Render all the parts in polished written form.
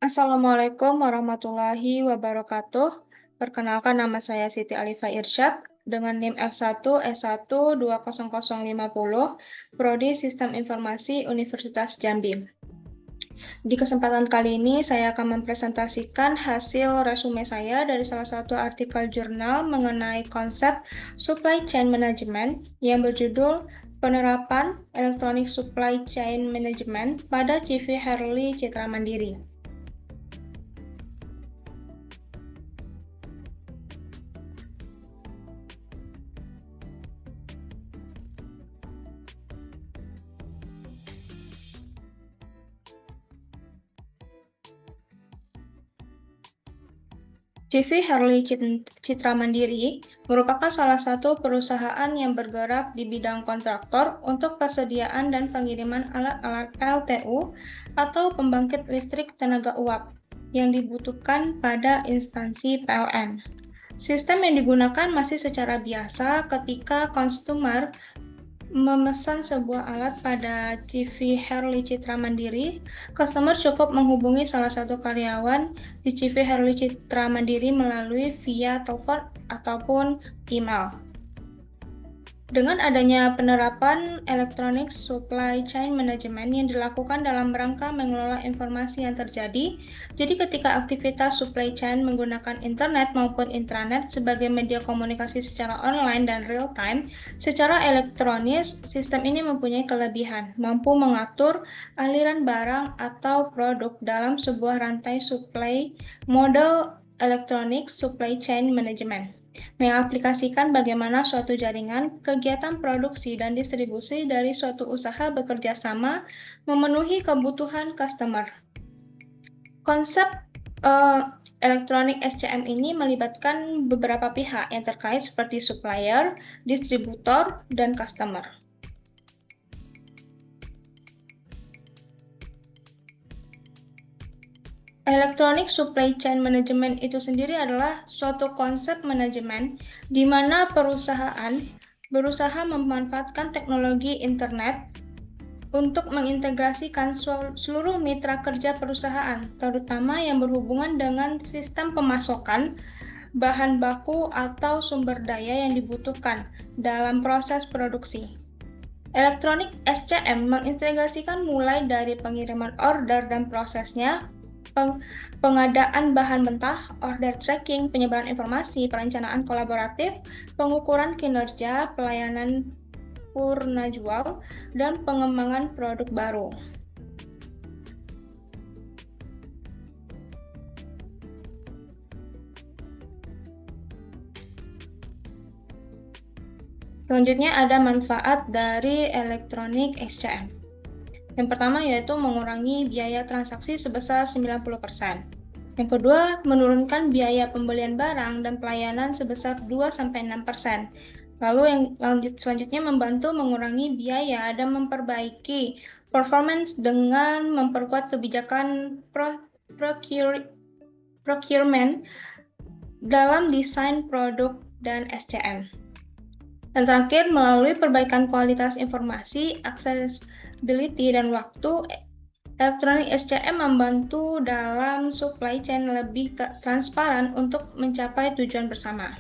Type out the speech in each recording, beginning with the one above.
Assalamualaikum warahmatullahi wabarakatuh. Perkenalkan nama saya Siti Alifa Irsyad dengan NIM F1 S1 20050, Prodi Sistem Informasi Universitas Jambi. Di kesempatan kali ini saya akan mempresentasikan hasil resume saya dari salah satu artikel jurnal mengenai konsep supply chain management yang berjudul Penerapan Electronic Supply Chain Management pada CV Herli Citra Mandiri. CV Herli Citra Mandiri merupakan salah satu perusahaan yang bergerak di bidang kontraktor untuk persediaan dan pengiriman alat-alat PLTU atau pembangkit listrik tenaga uap yang dibutuhkan pada instansi PLN. Sistem yang digunakan masih secara biasa ketika konsumer memesan sebuah alat pada CV Herli Citra Mandiri, customer cukup menghubungi salah satu karyawan di CV Herli Citra Mandiri melalui via telepon ataupun email. Dengan adanya penerapan Electronic Supply Chain Management yang dilakukan dalam rangka mengelola informasi yang terjadi, jadi ketika aktivitas supply chain menggunakan internet maupun intranet sebagai media komunikasi secara online dan real-time, secara elektronis, sistem ini mempunyai kelebihan, mampu mengatur aliran barang atau produk dalam sebuah rantai supply model Electronic Supply Chain Management. Mengaplikasikan bagaimana suatu jaringan, kegiatan produksi, dan distribusi dari suatu usaha bekerja sama memenuhi kebutuhan customer. Konsep Electronic SCM ini melibatkan beberapa pihak yang terkait seperti supplier, distributor, dan customer. Electronic Supply Chain Management itu sendiri adalah suatu konsep manajemen di mana perusahaan berusaha memanfaatkan teknologi internet untuk mengintegrasikan seluruh mitra kerja perusahaan, terutama yang berhubungan dengan sistem pemasokan, bahan baku, atau sumber daya yang dibutuhkan dalam proses produksi. Electronic SCM mengintegrasikan mulai dari pengiriman order dan prosesnya, pengadaan bahan mentah, order tracking, penyebaran informasi, perencanaan kolaboratif, pengukuran kinerja, pelayanan purna jual, dan pengembangan produk baru. Selanjutnya ada manfaat dari Electronic SCM. Yang pertama yaitu mengurangi biaya transaksi sebesar 90%. Yang kedua, menurunkan biaya pembelian barang dan pelayanan sebesar 2-6%. Lalu yang selanjutnya membantu mengurangi biaya dan memperbaiki performance dengan memperkuat kebijakan procurement dalam desain produk dan SCM. Dan terakhir, melalui perbaikan kualitas informasi, accessibility, dan waktu, Electronic SCM membantu dalam supply chain lebih transparan untuk mencapai tujuan bersama.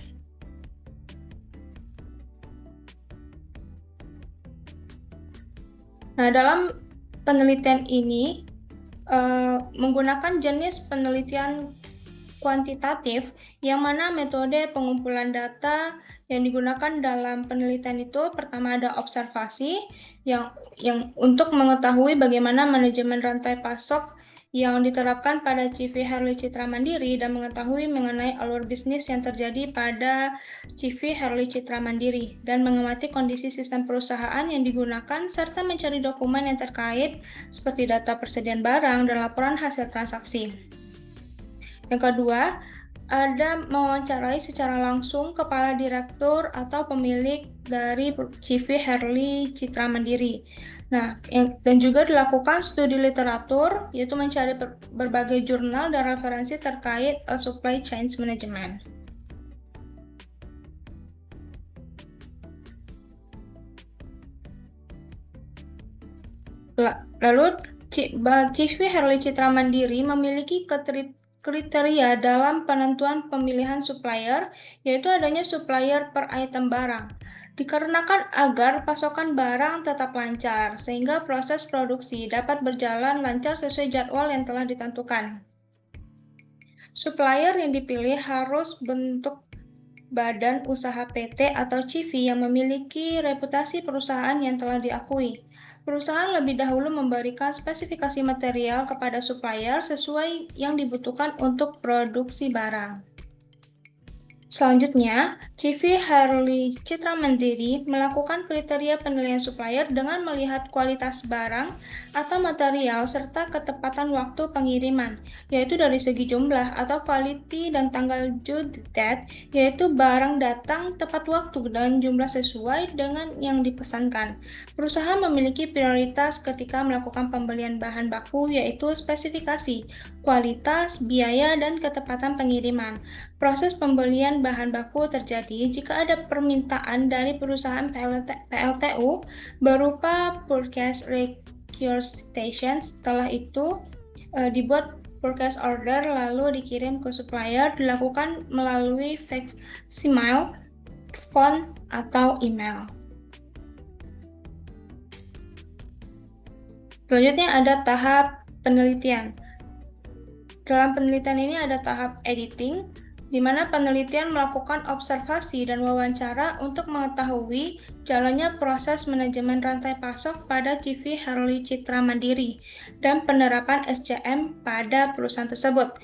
Nah, dalam penelitian ini menggunakan jenis penelitian kuantitatif, yang mana metode pengumpulan data yang digunakan dalam penelitian itu pertama ada observasi yang untuk mengetahui bagaimana manajemen rantai pasok yang diterapkan pada CV Herli Citra Mandiri dan mengetahui mengenai alur bisnis yang terjadi pada CV Herli Citra Mandiri dan mengamati kondisi sistem perusahaan yang digunakan serta mencari dokumen yang terkait seperti data persediaan barang dan laporan hasil transaksi. Yang kedua, ada mewawancarai secara langsung kepala direktur atau pemilik dari CV Herli Citra Mandiri. Nah, dan juga dilakukan studi literatur, yaitu mencari berbagai jurnal dan referensi terkait supply chain management. Lalu CV Herli Citra Mandiri memiliki kriteria dalam penentuan pemilihan supplier, yaitu adanya supplier per item barang. Dikarenakan agar pasokan barang tetap lancar, sehingga proses produksi dapat berjalan lancar sesuai jadwal yang telah ditentukan. Supplier yang dipilih harus bentuk badan usaha PT atau CV yang memiliki reputasi perusahaan yang telah diakui. Perusahaan lebih dahulu memberikan spesifikasi material kepada supplier sesuai yang dibutuhkan untuk produksi barang. Selanjutnya, CV Herli Citra Mandiri melakukan kriteria penilaian supplier dengan melihat kualitas barang atau material serta ketepatan waktu pengiriman, yaitu dari segi jumlah atau quality dan tanggal due date, yaitu barang datang tepat waktu dan jumlah sesuai dengan yang dipesankan. Perusahaan memiliki prioritas ketika melakukan pembelian bahan baku, yaitu spesifikasi, kualitas, biaya, dan ketepatan pengiriman. Proses pembelian bahan baku terjadi jika ada permintaan dari perusahaan PLTU berupa purchase requisition. Setelah itu dibuat purchase order lalu dikirim ke supplier, dilakukan melalui fax, email, phone, atau email. Selanjutnya ada tahap penelitian. Dalam penelitian ini ada tahap editing, di mana penelitian melakukan observasi dan wawancara untuk mengetahui jalannya proses manajemen rantai pasok pada CV Herli Citra Mandiri dan penerapan SCM pada perusahaan tersebut.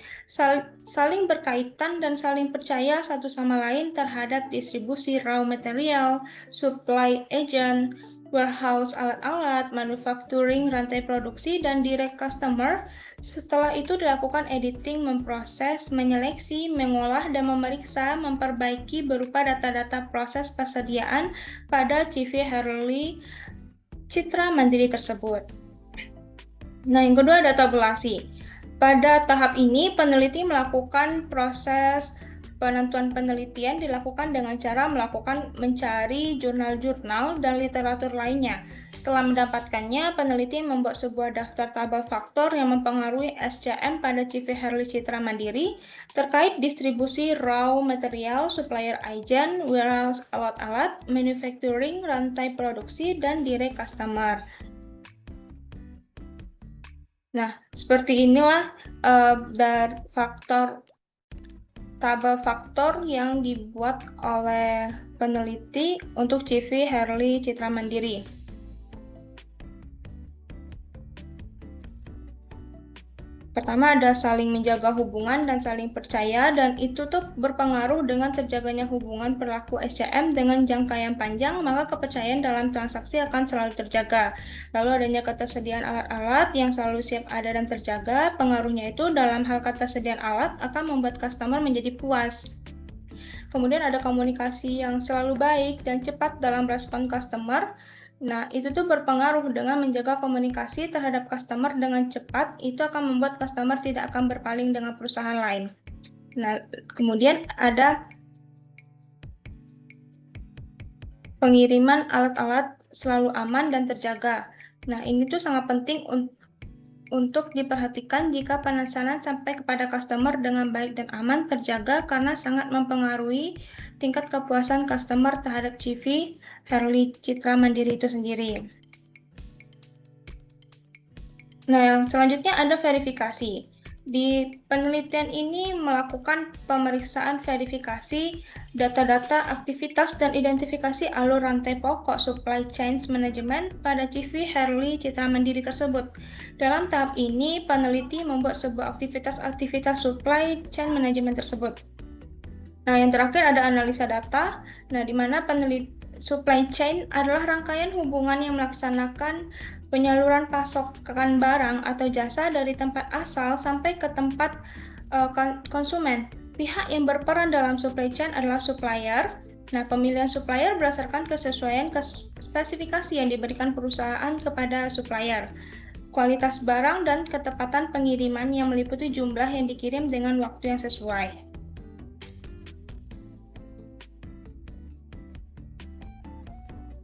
Saling berkaitan dan saling percaya satu sama lain terhadap distribusi raw material, supply agent, warehouse alat-alat, manufacturing, rantai produksi, dan direct customer. Setelah itu dilakukan editing, memproses, menyeleksi, mengolah, dan memeriksa, memperbaiki berupa data-data proses persediaan pada CV Herli Citra Mandiri tersebut. Nah, yang kedua ada tabulasi. Pada tahap ini, peneliti melakukan proses penentuan penelitian dilakukan dengan cara mencari jurnal-jurnal dan literatur lainnya. Setelah mendapatkannya, peneliti membuat sebuah daftar tabel faktor yang mempengaruhi SCM pada CV Herli Citra Mandiri terkait distribusi raw material, supplier agent, warehouse alat-alat, manufacturing, rantai produksi, dan direct customer. Nah, seperti inilah dari tabel faktor yang dibuat oleh peneliti untuk CV Herli Citra Mandiri. Pertama ada saling menjaga hubungan dan saling percaya, dan itu tuh berpengaruh dengan terjaganya hubungan perilaku SCM dengan jangka yang panjang, maka kepercayaan dalam transaksi akan selalu terjaga. Lalu adanya ketersediaan alat-alat yang selalu siap ada dan terjaga, pengaruhnya itu dalam hal ketersediaan alat akan membuat customer menjadi puas. Kemudian ada komunikasi yang selalu baik dan cepat dalam respon customer. Nah, itu tuh berpengaruh dengan menjaga komunikasi terhadap customer dengan cepat, itu akan membuat customer tidak akan berpaling dengan perusahaan lain. Nah, kemudian ada pengiriman alat-alat selalu aman dan terjaga. Nah, ini tuh sangat penting untuk diperhatikan jika pemesanan sampai kepada customer dengan baik dan aman terjaga, karena sangat mempengaruhi tingkat kepuasan customer terhadap CV Herli Citra Mandiri itu sendiri. Nah, yang selanjutnya ada verifikasi. Di penelitian ini melakukan pemeriksaan verifikasi data-data aktivitas dan identifikasi alur rantai pokok supply chain management pada CV Herli Citra Mandiri tersebut. Dalam tahap ini, peneliti membuat sebuah aktivitas supply chain management tersebut. Nah, yang terakhir ada analisa data. Nah, di mana supply chain adalah rangkaian hubungan yang melaksanakan penyaluran pasokan barang atau jasa dari tempat asal sampai ke tempat konsumen. Pihak yang berperan dalam supply chain adalah supplier. Nah, pemilihan supplier berdasarkan kesesuaian spesifikasi yang diberikan perusahaan kepada supplier, kualitas barang, dan ketepatan pengiriman yang meliputi jumlah yang dikirim dengan waktu yang sesuai.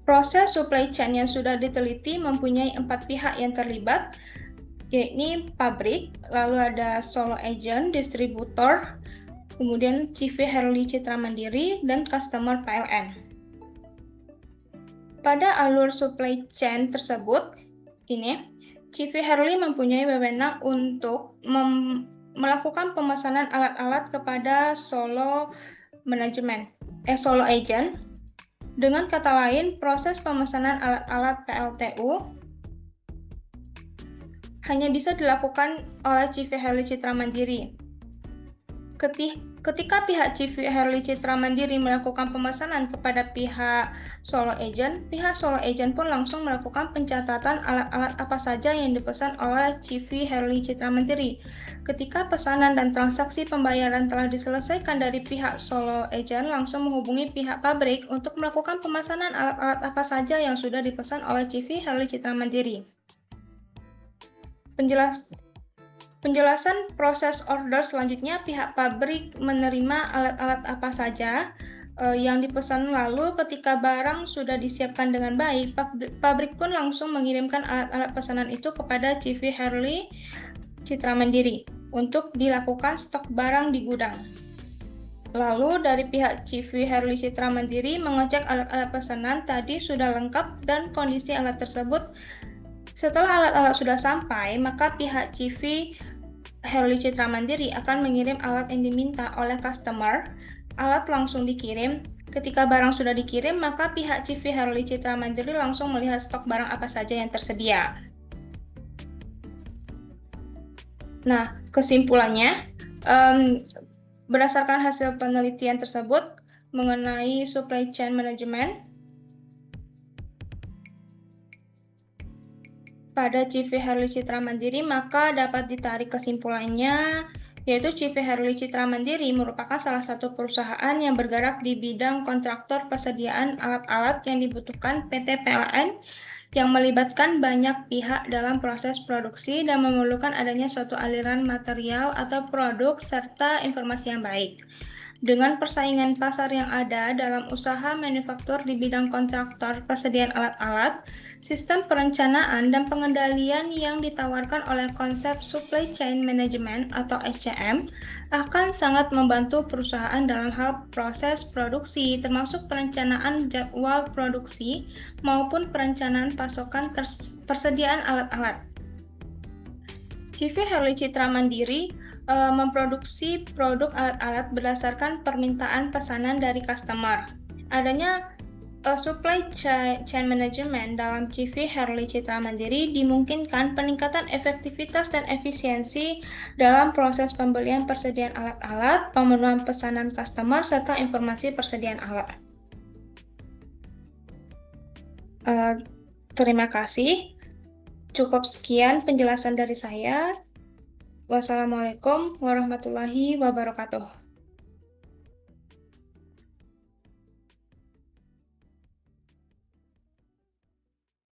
Proses supply chain yang sudah diteliti mempunyai 4 pihak yang terlibat. yakni pabrik, lalu ada solo agent, distributor, kemudian CV Herli Citra Mandiri, dan customer PLN. Pada alur supply chain tersebut, ini CV Herli mempunyai wewenang untuk melakukan pemesanan alat-alat kepada solo agent. Dengan kata lain, proses pemesanan alat-alat PLTU hanya bisa dilakukan oleh CV Herli Citra Mandiri. Ketika pihak CV Herli Citra Mandiri melakukan pemesanan kepada pihak solo agent pun langsung melakukan pencatatan alat-alat apa saja yang dipesan oleh CV Herli Citra Mandiri. Ketika pesanan dan transaksi pembayaran telah diselesaikan dari pihak solo agent, langsung menghubungi pihak pabrik untuk melakukan pemesanan alat-alat apa saja yang sudah dipesan oleh CV Herli Citra Mandiri. Penjelasan proses order selanjutnya, pihak pabrik menerima alat-alat apa saja yang dipesan, lalu ketika barang sudah disiapkan dengan baik, pabrik pun langsung mengirimkan alat-alat pesanan itu kepada CV Herli Citra Mandiri untuk dilakukan stok barang di gudang. Lalu dari pihak CV Herli Citra Mandiri mengecek alat-alat pesanan tadi sudah lengkap dan kondisi alat tersebut. Setelah alat-alat sudah sampai, maka pihak CV Herli Citra Mandiri akan mengirim alat yang diminta oleh customer. Alat langsung dikirim. Ketika barang sudah dikirim, maka pihak CV Herli Citra Mandiri langsung melihat stok barang apa saja yang tersedia. Nah, kesimpulannya, berdasarkan hasil penelitian tersebut mengenai supply chain management, pada CV Herli Citra Mandiri, maka dapat ditarik kesimpulannya, yaitu CV Herli Citra Mandiri merupakan salah satu perusahaan yang bergerak di bidang kontraktor persediaan alat-alat yang dibutuhkan PT PLN yang melibatkan banyak pihak dalam proses produksi dan memerlukan adanya suatu aliran material atau produk serta informasi yang baik. Dengan persaingan pasar yang ada dalam usaha manufaktur di bidang kontraktor persediaan alat-alat, sistem perencanaan dan pengendalian yang ditawarkan oleh konsep supply chain management atau SCM akan sangat membantu perusahaan dalam hal proses produksi, termasuk perencanaan jadwal produksi maupun perencanaan pasokan persediaan alat-alat. CV Herli Citra Mandiri memproduksi produk alat-alat berdasarkan permintaan pesanan dari customer. Adanya supply chain management dalam CV Herli Citra Mandiri dimungkinkan peningkatan efektivitas dan efisiensi dalam proses pembelian persediaan alat-alat, pemenuhan pesanan customer, serta informasi persediaan alat. Terima kasih. Cukup sekian penjelasan dari saya. Wassalamualaikum warahmatullahi wabarakatuh.